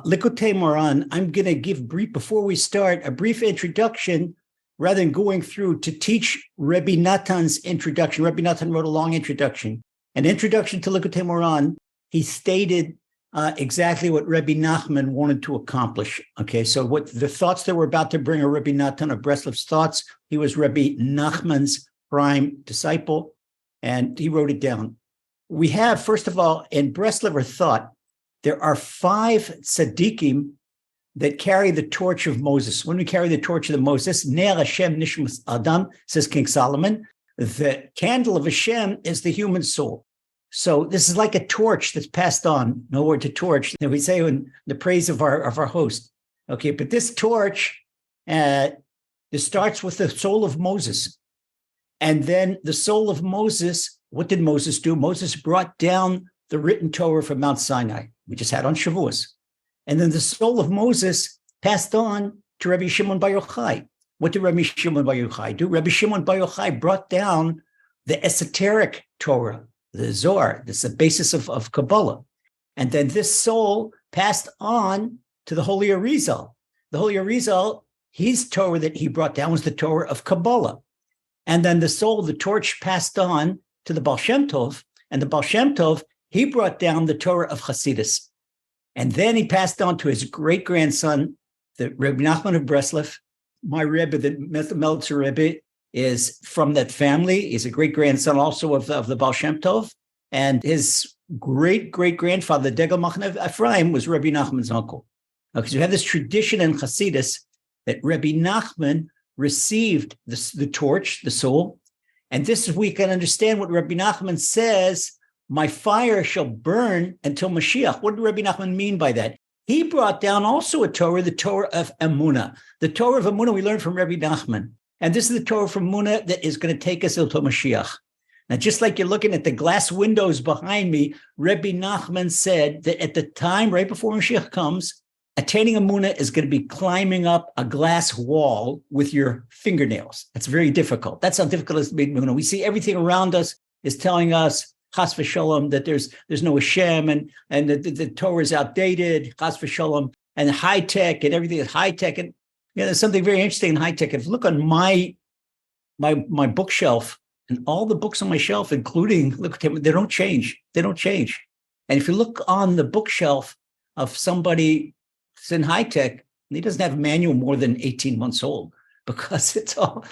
Likutei Moharan, I'm going to give before we start, a brief introduction rather than going through to teach Rebbe Nathan's introduction. Rebbe Nathan wrote a long introduction. An introduction to Likutei Moharan, he stated exactly what Rebbe Nachman wanted to accomplish. Okay, so what the thoughts that we're about to bring are Rebbe Nathan of Breslev's thoughts. He was Rebbe Nachman's prime disciple, and he wrote it down. We have, first of all, in Breslever thought, there are 5 tzaddikim that carry the torch of Moses. When we carry the torch of Moses, Ner Hashem Nishmas Adam, says King Solomon, the candle of Hashem is the human soul. So this is like a torch that's passed on. No word to torch. We say in the praise of our host. Okay, but this torch, this starts with the soul of Moses. And then the soul of Moses, what did Moses do? Moses brought down the written Torah from Mount Sinai. We just had on Shavuos. And then the soul of Moses passed on to Rabbi Shimon Bar Yochai. What did Rabbi Shimon Bar Yochai do? Rabbi Shimon Bar Yochai brought down the esoteric Torah, the Zohar. That's the basis of Kabbalah. And then this soul passed on to the Holy Arizal. The Holy Arizal, his Torah that he brought down was the Torah of Kabbalah. And then the soul, the torch passed on to the Baal Shem Tov. And the Baal Shem Tov, he brought down the Torah of Hasidus. And then he passed on to his great-grandson, the Rebbe Nachman of Breslev. My Rebbe, the Meltzer Rebbe, is from that family. He's a great-grandson also of the Baal Shem Tov. And his great-great-grandfather, the Degel Machne Ephraim, was Rebbe Nachman's uncle. Because you have this tradition in Hasidus that Rebbe Nachman received the torch, the soul. And this is, we can understand what Rebbe Nachman says, my fire shall burn until Mashiach. What did Rebbe Nachman mean by that? He brought down also a Torah, the Torah of Emunah. The Torah of Emunah we learned from Rebbe Nachman. And this is the Torah from Emunah that is going to take us until Mashiach. Now, just like you're looking at the glass windows behind me, Rebbe Nachman said that at the time, right before Mashiach comes, attaining Emunah is going to be climbing up a glass wall with your fingernails. That's very difficult. That's how difficult it is to be Emunah. We see everything around us is telling us, Chas v'sholom, that there's no Hashem and the Torah is outdated, Chas v'sholom, and high tech and everything is high tech. And there's something very interesting in high tech. If you look on my bookshelf and all the books on my shelf, including they don't change. They don't change. And if you look on the bookshelf of somebody who's in high tech, he doesn't have a manual more than 18 months old because it's not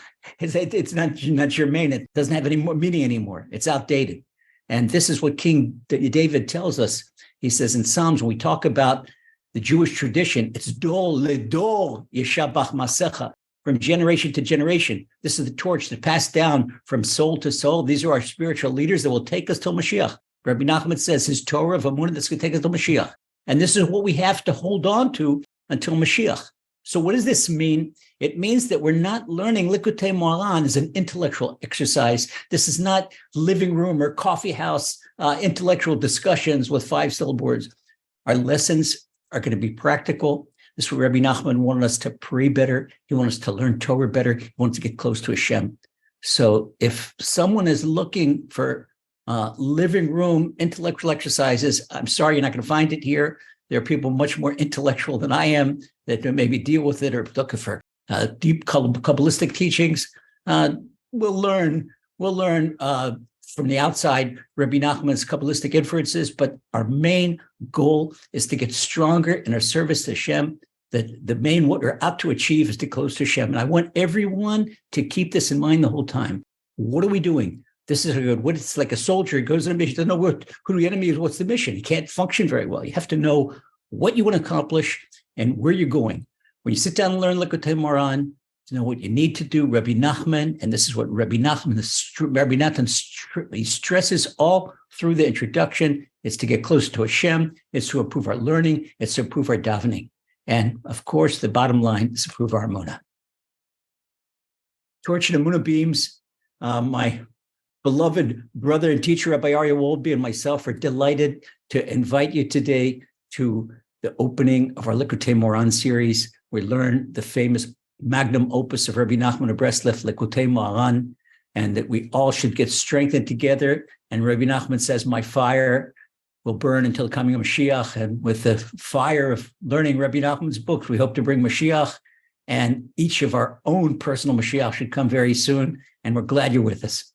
germane. It doesn't have any more meaning anymore. It's outdated. And this is what King David tells us. He says in Psalms, when we talk about the Jewish tradition, it's dor ledor yeshabach masecha, from generation to generation. This is the torch that passed down from soul to soul. These are our spiritual leaders that will take us till Mashiach. Rabbi Nachman says his Torah of Emunah that's going to take us till Mashiach. And this is what we have to hold on to until Mashiach. So what does this mean? It means that we're not learning Likutei Moharan as an intellectual exercise. This is not living room or coffee house intellectual discussions with 5 syllable words. Our lessons are going to be practical. This is what Rabbi Nachman wanted us to pray better. He wanted us to learn Torah better. He wanted to get close to Hashem. So if someone is looking for living room intellectual exercises, I'm sorry, you're not going to find it here. There are people much more intellectual than I am that maybe deal with it or looking for deep Kabbalistic teachings. We'll learn from the outside Rebbe Nachman's Kabbalistic inferences, but our main goal is to get stronger in our service to Hashem. The main, what we're out to achieve is to close to Hashem. And I want everyone to keep this in mind the whole time. What are we doing? This is good. What it's like a soldier goes on a mission, doesn't know who the enemy is, what's the mission. He can't function very well. You have to know what you want to accomplish and where you're going. When you sit down and learn Likutei Moharan, to know what you need to do, Rebbe Nachman, and this is what Rebbe Nachman he stresses all through the introduction. It's to get closer to Hashem. It's to improve our learning. It's to improve our davening. And of course, the bottom line is to improve our Emunah. Torch and Emunah beams, my beloved brother and teacher, Rabbi Aryeh Wolbe, and myself are delighted to invite you today to the opening of our Likutei Moharan series. We learn the famous magnum opus of Rabbi Nachman of Breslev, Likutei Moharan, and that we all should get strengthened together. And Rabbi Nachman says, my fire will burn until the coming of Mashiach. And with the fire of learning Rebbe Nachman's books, we hope to bring Mashiach, and each of our own personal Mashiach should come very soon. And we're glad you're with us.